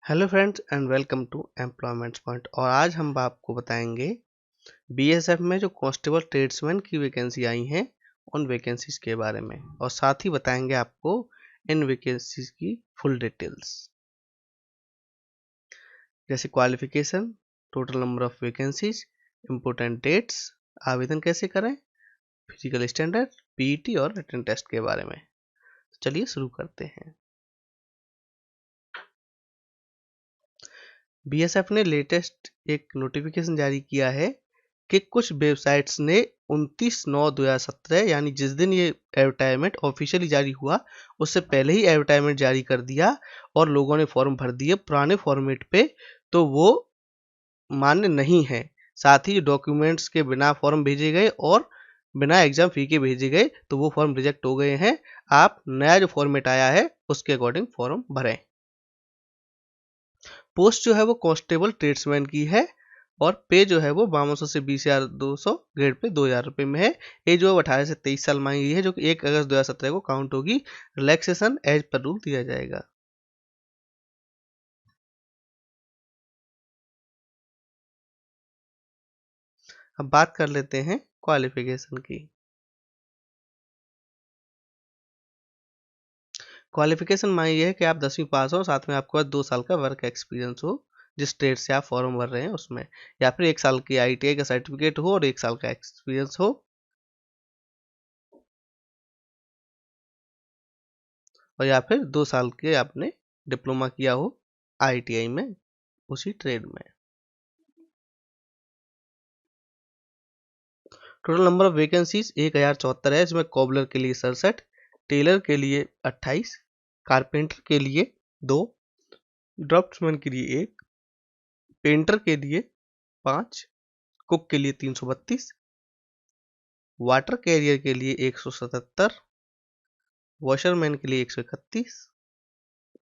Hello friends and welcome to employment point. और आज हम आपको बताएंगे बीएसएफ में जो कांस्टेबल ट्रेड्समैन की वैकेंसी आई हैं उन वैकेंसीज के बारे में, और साथ ही बताएंगे आपको इन वैकेंसीज की फुल डिटेल्स, जैसे qualification, total number of vacancies, important dates, आवेदन कैसे करें, फिजिकल स्टैंडर्ड, पीईटी और रिटन टेस्ट के बारे में। चलिए शुरू करते हैं। बीएसएफ ने लेटेस्ट एक नोटिफिकेशन जारी किया है कि कुछ वेबसाइट्स ने 29/9/2017 यानी जिस दिन ये एडवर्टाइजमेंट ऑफिशियली जारी हुआ उससे पहले ही एडवर्टाइजमेंट जारी कर दिया और लोगों ने फॉर्म भर दिए पुराने फॉर्मेट पे, तो वो मान्य नहीं है। साथ ही डॉक्यूमेंट्स के बिना फॉर्म भेजे गए और बिना एग्जाम फी के भेजे गए तो वो फॉर्म रिजेक्ट हो गए हैं। आप नया जो फॉर्मेट आया है उसके अकॉर्डिंग फॉर्म भरें। पोस्ट जो है वो कांस्टेबल ट्रेड्समैन की है और पे जो है वो 5200 से 20,200, ग्रेड पे 2,000 रुपये में है। एज जो 18 से 23 साल मांगी गई है, जो कि 1 अगस्त 2017 को काउंट होगी। रिलैक्सेशन एज पर रूल दिया जाएगा। अब बात कर लेते हैं क्वालिफिकेशन की। क्वालिफिकेशन मांगी है कि आप 10वीं पास हो, साथ में आपके पास 2 साल का वर्क एक्सपीरियंस हो जिस ट्रेड से आप फॉर्म भर रहे हैं उसमें, या फिर 1 साल की आईटीआई का सर्टिफिकेट हो और 1 साल का एक्सपीरियंस हो, और या फिर 2 साल के आपने डिप्लोमा किया हो आईटीआई में उसी ट्रेड में। टोटल नंबर ऑफ वैकेंसीज 1074 है, इसमें कॉबलर के लिए 67, टेलर के लिए 28, कारपेंटर के लिए 2, ड्राफ्ट्समैन के लिए 1, पेंटर के लिए 5, कुक के लिए 332, वाटर कैरियर के लिए 177, वॉशरमैन के लिए 131,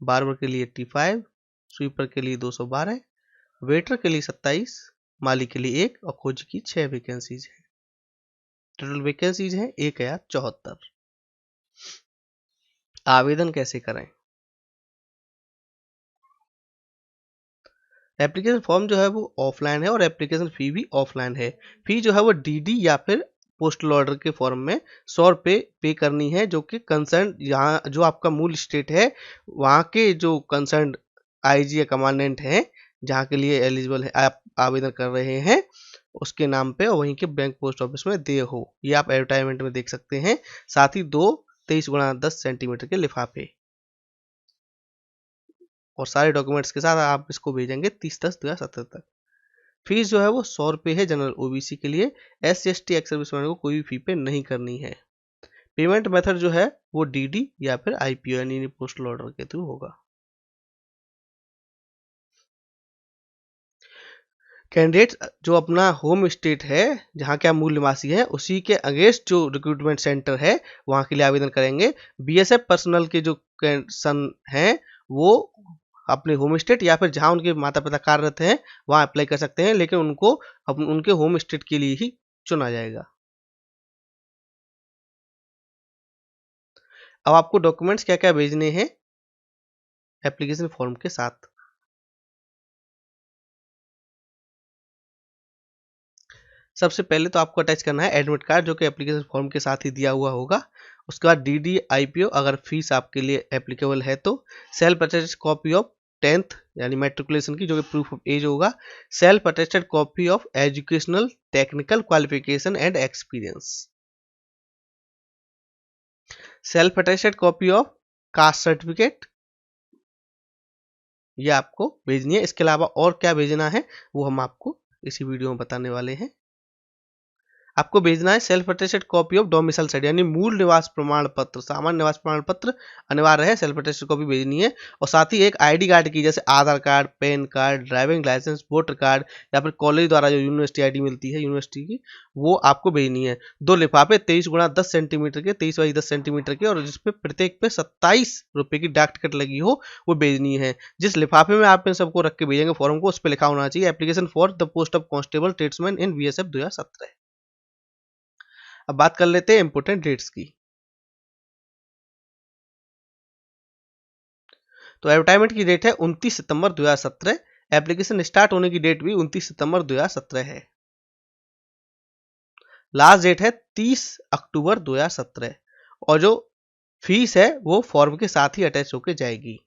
बार्बर के लिए 85, स्वीपर के लिए 212, वेटर के लिए 27, माली के लिए 1 और खोजी की 6 वैकेंसीज है। टोटल वैकेंसीज हैं 1074। आवेदन कैसे करें? एप्लीकेशन फॉर्म जो है वो ऑफलाइन है और एप्लीकेशन फ़ी भी ऑफलाइन है। फ़ी जो है वो डीडी या फिर पोस्टल ऑर्डर के फॉर्म में 100 रुपये पे करनी है, जो कि कंसर्न यहाँ जो आपका मूल स्टेट है वहाँ के जो कंसर्न आईजी या कमांडेंट हैं जहाँ के लिए एलिजिबल है आप आवेदन कर रहे हैं उसके नाम पे, और वहीं के बैंक पोस्ट ऑफिस में दे हो। ये आप एडवर्टाइजमेंट में देख सकते हैं। साथ ही 2 23x10 सेंटीमीटर के लिफाफे और सारे डॉक्यूमेंट्स के साथ आप इसको भेजेंगे 30/10/2017 तक। फीस जो है वो 100 रुपये है जनरल ओबीसी के लिए। SC ST एक्स सर्विसमैन को कोई भी फी पे नहीं करनी है। पेमेंट मेथड जो है वो डीडी या फिर आईपीओ यानी पोस्टल ऑर्डर के थ्रू होगा। कैंडिडेट जो अपना होम स्टेट है जहाँ के आप मूल निवासी हैं उसी के अगेंस्ट जो रिक्रूटमेंट सेंटर है वहाँ के लिए आवेदन करेंगे। बीएसएफ पर्सनल के जो सन हैं वो अपने होम स्टेट या फिर जहाँ उनके माता पिता कार्यरत हैं वहाँ अप्लाई कर सकते हैं, लेकिन उनको उनके होम स्टेट के लिए ही चुना जाएगा। अब आपको डॉक्यूमेंट्स क्या क्या भेजने हैं एप्लीकेशन फॉर्म के साथ। सबसे पहले तो आपको अटैच करना है एडमिट कार्ड, जो कि एप्लीकेशन फॉर्म के साथ ही दिया हुआ होगा। उसके बाद डीडी आईपीओ अगर फीस आपके लिए एप्लीकेबल है तो, self attested copy of 10th यानी मेट्रिकुलेशन की, जो कि प्रूफ ऑफ एज होगा। Self attested copy of educational technical qualification and experience. Self attested copy of caste certificate, ये आपको भेजनी है। इसके अलावा और क्या भेजना है वो हम आपको इसी वीडियो में बताने वाले हैं। आपको भेजना है self attested copy of domicile certificate यानी मूल निवास प्रमाण पत्र, सामान्य निवास प्रमाण पत्र अनिवार्य है, सेल्फ अटेस्टेड कॉपी भेजनी है। और साथ ही एक आईडी कार्ड की, जैसे Aadhaar card, PAN card, driving licence, voter card, या फिर कॉलेज द्वारा जो यूनिवर्सिटी आईडी मिलती है यूनिवर्सिटी की, वो आपको भेजनी है। 2 लिफाफे 23x10 सेंटीमीटर के, 23x10 सेंटीमीटर के, और जिसपे प्रत्येक पे 27 रुपये की डाक टिकट लगी हो वो भेजनी है। जिस लिफाफे में आप इन सबको रख के भेजेंगे फॉर्म को, उस पर लिखा होना चाहिए application for the post of constable tradesman in BSF 2017। अब बात कर लेते हैं इंपोर्टेंट डेट्स की। तो एडवर्टाइजमेंट की डेट है 29 सितंबर 2017। एप्लीकेशन स्टार्ट होने की डेट भी 29 सितंबर 2017 है। लास्ट डेट है 30 अक्टूबर 2017 और जो फीस है वो फॉर्म के साथ ही अटैच होकर जाएगी।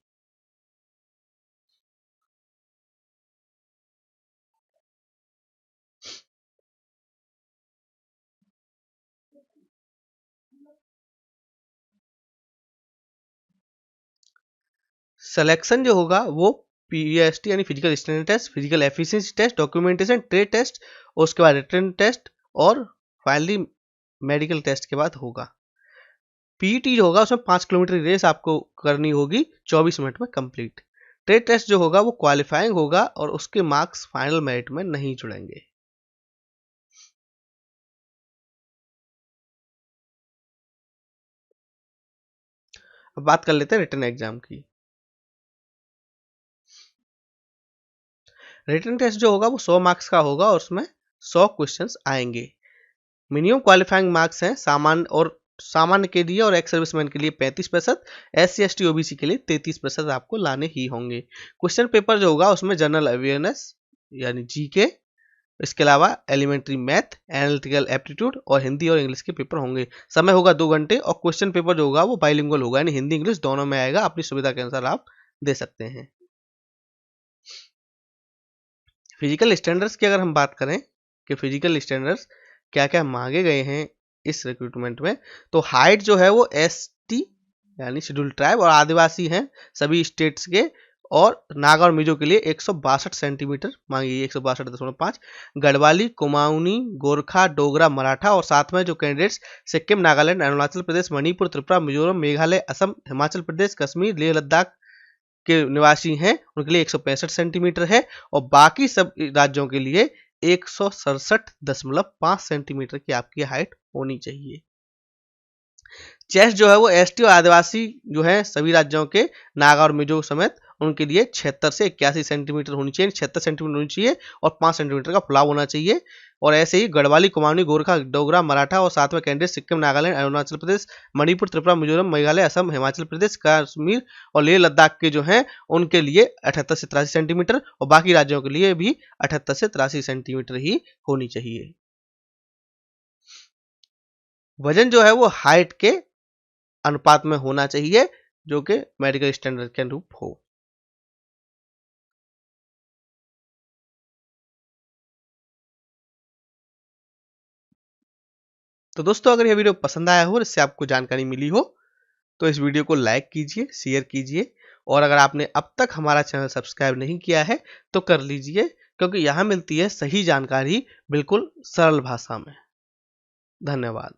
सिलेक्शन जो होगा वो पीएसटी यानी physical standard test, physical efficiency test, documentation, trade test, उसके बाद रिटन टेस्ट और फाइनली मेडिकल टेस्ट के बाद होगा। पीईटी जो होगा उसमें 5 किलोमीटर की रेस आपको करनी होगी 24 मिनट में कंप्लीट। ट्रेड टेस्ट जो होगा वो क्वालिफाइंग होगा और उसके मार्क्स फाइनल मेरिट में नहीं जुड़ेंगे। अब बात कर लेते हैं रिटन एग्जाम की। रिटन टेस्ट जो होगा वो 100 मार्क्स का होगा और उसमें 100 क्वेश्चंस आएंगे। मिनिमम क्वालिफाइंग मार्क्स हैं सामान्य के लिए और एक्स सर्विसमैन के लिए 35%, SC ST OBC के लिए 33% आपको लाने ही होंगे। क्वेश्चन पेपर जो होगा उसमें जनरल अवेयरनेस यानी जीके, इसके अलावा एलिमेंट्री मैथ, एनालिटिकल एप्टीट्यूड और हिंदी और इंग्लिश के पेपर होंगे। समय होगा 2 घंटे और क्वेश्चन पेपर जो होगा वो बाइलिंगुअल होगा यानी हिंदी इंग्लिश दोनों में आएगा। अपनी सुविधा के अनुसार आप दे सकते हैं। फिजिकल स्टैंडर्ड्स की अगर हम बात करें कि फिजिकल स्टैंडर्ड्स क्या क्या मांगे गए हैं इस रिक्रूटमेंट में, तो हाइट जो है वो ST यानी शेड्यूल ट्राइब और आदिवासी हैं सभी स्टेट्स के, और नागा और मिजो के लिए 162 सेंटीमीटर मांगी गई, 162.5। गढ़वाली, कुमाऊनी, गोरखा, डोगरा, मराठा और साथ में जो कैंडिडेट्स सिक्किम, नागालैंड, अरुणाचल प्रदेश, मणिपुर, त्रिपुरा, मिजोरम, मेघालय, असम, हिमाचल प्रदेश, कश्मीर, लेह लद्दाख के निवासी हैं उनके लिए 165 सेंटीमीटर है और बाकी सब राज्यों के लिए 167.5 सेंटीमीटर की आपकी हाइट होनी चाहिए। चेस्ट जो है वो ST और आदिवासी जो है सभी राज्यों के, नागा और मिजो समेत, उनके लिए 76 से 81 सेंटीमीटर होनी चाहिए, 76 सेंटीमीटर होनी चाहिए और 5 सेंटीमीटर का फुलाव होना चाहिए। और ऐसे ही गढ़वाली, कुमाऊनी, गोरखा, डोगरा, मराठा और साथ में कैंडिडेट सिक्किम, नागालैंड, अरुणाचल प्रदेश, मणिपुर, त्रिपुरा, मिजोरम, मेघालय, असम, हिमाचल प्रदेश, कश्मीर और लेह लद्दाख के जो हैं उनके लिए 78 से 83 सेंटीमीटर और बाकी राज्यों के लिए भी 78 से 83 सेंटीमीटर ही होनी चाहिए। वजन जो है वो हाइट के अनुपात में होना चाहिए जो कि मेडिकल स्टैंडर्ड के अनुरूप हो। तो दोस्तों अगर यह वीडियो पसंद आया हो और इससे आपको जानकारी मिली हो तो इस वीडियो को लाइक कीजिए, शेयर कीजिए और अगर आपने अब तक हमारा चैनल सब्सक्राइब नहीं किया है तो कर लीजिए, क्योंकि यहाँ मिलती है सही जानकारी बिल्कुल सरल भाषा में। धन्यवाद।